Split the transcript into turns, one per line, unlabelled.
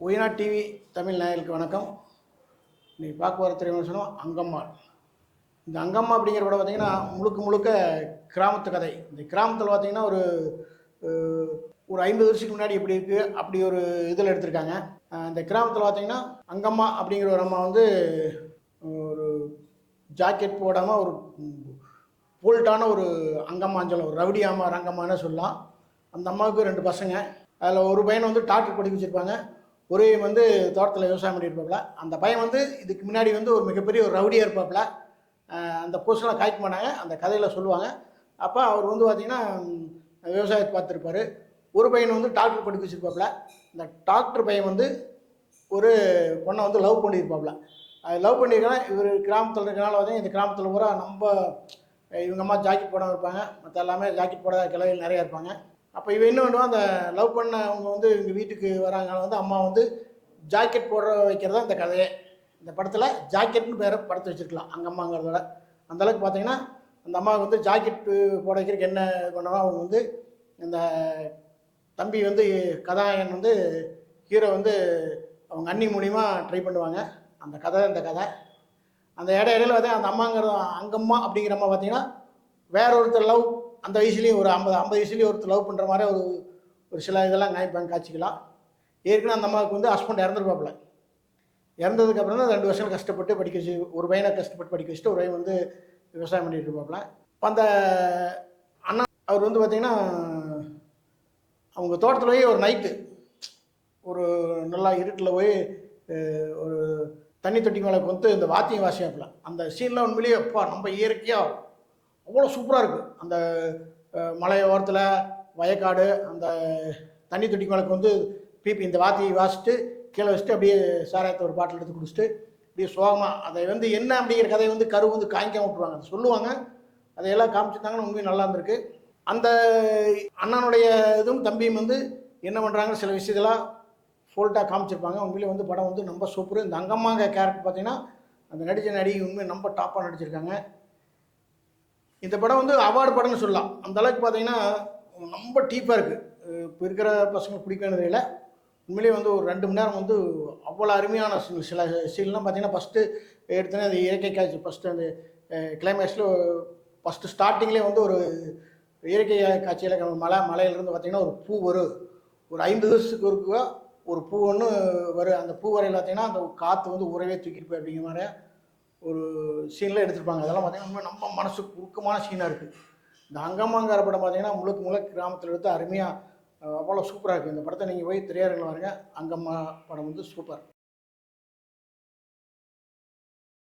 ஒய்னா TV Tamil நேயர்களுக்கு வணக்கம். நீ பார்க்க போகிற திரைவிமர்சனம் அங்கம்மா. இந்த அங்கம்மா அப்படிங்கிற படம் பார்த்தீங்கன்னா முழுக்க முழுக்க கிராமத்து கதை. இந்த கிராமத்தில் பார்த்தீங்கன்னா ஒரு 50 வருஷத்துக்கு முன்னாடி எப்படி இருக்குது அப்படி ஒரு இதில் எடுத்திருக்காங்க. இந்த கிராமத்தில் பார்த்தீங்கன்னா அங்கம்மா அப்படிங்கிற ஒரு அம்மா வந்து ஒரு ஜாக்கெட் போடாமல் ஒரு போல்ட்டான ஒரு அங்கம்மான்னு சொல்லலாம், ஒரு ரவுடி அம்மா ரங்கம்மான்னு சொல்லலாம். அந்த அம்மாவுக்கு 2 பசங்க. அதில் ஒரு பையனை வந்து டாக்டர் படிக்க வச்சுருப்பாங்க, ஒரு வந்து தோட்டத்தில் விவசாயம் பண்ணியிருப்பாப்புல. அந்த பையன் வந்து இதுக்கு முன்னாடி வந்து ஒரு மிகப்பெரிய ஒரு ரவுடியாக இருப்பாப்புல. அந்த போஸ்டெலாம் காய்க்க மாட்டாங்க, அந்த கதையில் சொல்லுவாங்க. அப்போ அவர் வந்து பார்த்திங்கன்னா விவசாயத்தை பார்த்துருப்பார். ஒரு பையன் வந்து டாக்டர் படிக்க வச்சுருப்பாப்புல. இந்த டாக்டர் பையன் வந்து ஒரு பொண்ணை வந்து லவ் பண்ணியிருப்பாப்புல. அது லவ் பண்ணியிருக்கனா இவர் கிராமத்தில் இருக்கிறனால பார்த்தீங்கன்னா இந்த கிராமத்தில் பூரா இவங்க அம்மா ஜாக்கெட் போடாமல் இருப்பாங்க, மற்ற எல்லாமே ஜாக்கெட் போடாத கிளைகள் நிறையா இருப்பாங்க. அப்போ இவன் என்ன பண்ணுவான், அந்த லவ் பண்ண அவங்க வந்து இவங்க வீட்டுக்கு வராங்கனால வந்து அம்மா வந்து ஜாக்கெட் போட வைக்கிறதா இந்த கதையே. இந்த படத்தில் ஜாக்கெட்னு பேரை படத்தை வச்சுருக்கலாம் அங்கம்மாங்கிறதோட. அந்தளவுக்கு பார்த்தீங்கன்னா அந்த அம்மாவுக்கு வந்து ஜாக்கெட்டு போட வைக்கிறதுக்கு என்ன பண்ணுவாங்க, அவங்க வந்து இந்த தம்பி வந்து கதாநாயகன் வந்து ஹீரோ வந்து அவங்க அண்ணி மூலிமா ட்ரை பண்ணுவாங்க. அந்த கதை இந்த கதை. அந்த இடையில பார்த்தீங்கன்னா அந்த அம்மாங்கிற அங்கம்மா அப்படிங்கிற அம்மா பார்த்தீங்கன்னா வேற ஒருத்தர் லவ், அந்த வயசுலேயும் ஒரு 50 வயசுலேயும் ஒருத்தர் லவ் பண்ணுற மாதிரி ஒரு சில இதெல்லாம் காய்ப்பாங்க காட்சிக்கலாம். ஏற்கனவே அந்த அம்மாவுக்கு வந்து ஹஸ்பண்ட் இறந்துருப்பாப்புல. இறந்ததுக்கப்புறம் தான் 2 வருஷம் கஷ்டப்பட்டு படிக்க வச்சு, ஒரு பையனை கஷ்டப்பட்டு படிக்க வச்சுட்டு ஒரு பையன் வந்து விவசாயம் பண்ணிட்டு இருப்பாப்புல. இப்போ அந்த அண்ணா அவர் வந்து பார்த்திங்கன்னா அவங்க தோட்டத்தில் போய் ஒரு நைட்டு ஒரு நல்லா இருட்டில் போய் ஒரு தண்ணி தொட்டி மேலே வந்து இந்த வாத்தியம் வாசியாப்பில் அந்த சீன்லாம் உண்மையிலேயே அப்பா நம்ம இயற்கையாக அவ்வளோ சூப்பராக இருக்குது. அந்த மலை ஓரத்தில் வயக்காடு, அந்த தண்ணி தொட்டி மேலே வந்து பீப்பி இந்த வாத்தியை வாசிட்டு கீழே வச்சுட்டு அப்படியே சாராயத்தை ஒரு பாட்டில் எடுத்து குடிச்சிட்டு அப்படியே சோகமாக அதை வந்து என்ன அப்படிங்கிற கதையை வந்து கரு வந்து காய்க்காம விட்டுருவாங்க, அதை சொல்லுவாங்க. அதையெல்லாம் காமிச்சிருந்தாங்கன்னு உண்மையும் நல்லா இருந்திருக்கு. அந்த அண்ணனுடைய இதுவும் தம்பியும் வந்து என்ன பண்ணுறாங்கன்னு சில விஷயத்தெல்லாம் ஃபோல்ட்டாக காமிச்சிருப்பாங்க. உண்மையிலே வந்து படம் வந்து ரொம்ப சூப்பர். இந்த அங்கம்மாங்க கேரக்டர் பார்த்தீங்கன்னா அந்த நடிகை உண்மையை ரொம்ப டாப்பாக நடிச்சிருக்காங்க. இந்த படம் வந்து அவார்டு படம்னு சொல்லலாம். அந்த அளவுக்கு பார்த்தீங்கன்னா ரொம்ப டீப்பாக இருக்குது. இப்போ இருக்கிற பசங்க பிடிக்கணும் இல்லை, உண்மையிலேயே வந்து ஒரு 2 மணி நேரம் வந்து அவ்வளோ அருமையான சில சீன்லாம் பார்த்தீங்கன்னா ஃபஸ்ட்டு எடுத்தோன்னே அது இயற்கை காட்சி. ஃபஸ்ட்டு அந்த கிளைமேக்ஸில் ஃபஸ்ட்டு ஸ்டார்டிங்லேயே வந்து ஒரு இயற்கை காட்சியில் மலையிலேருந்து பார்த்திங்கன்னா ஒரு பூ வரும். ஒரு 50 வருஷத்துக்கு ஒருக்கா ஒரு பூ ஒன்று வரும். அந்த பூ வரையில் பார்த்திங்கன்னா அந்த காற்று வந்து உறவே தூக்கிட்டு போய் அப்படிங்கிற மாதிரி ஒரு சீனில் எடுத்துருப்பாங்க. அதெல்லாம் பார்த்திங்கன்னா நம்ம மனசுக்கு உருக்கமான சீனாக இருக்குது. இந்த அங்கம்மாங்கிற படம் பார்த்திங்கன்னா முழுக்க முழுக்க கிராமத்தில் எடுத்து அருமையாக அவ்வளோ சூப்பராக இருக்குது. இந்த படத்தை நீங்கள் போய் திரையரங்கில் பாருங்கள். அங்கம்மா படம் வந்து சூப்பர்.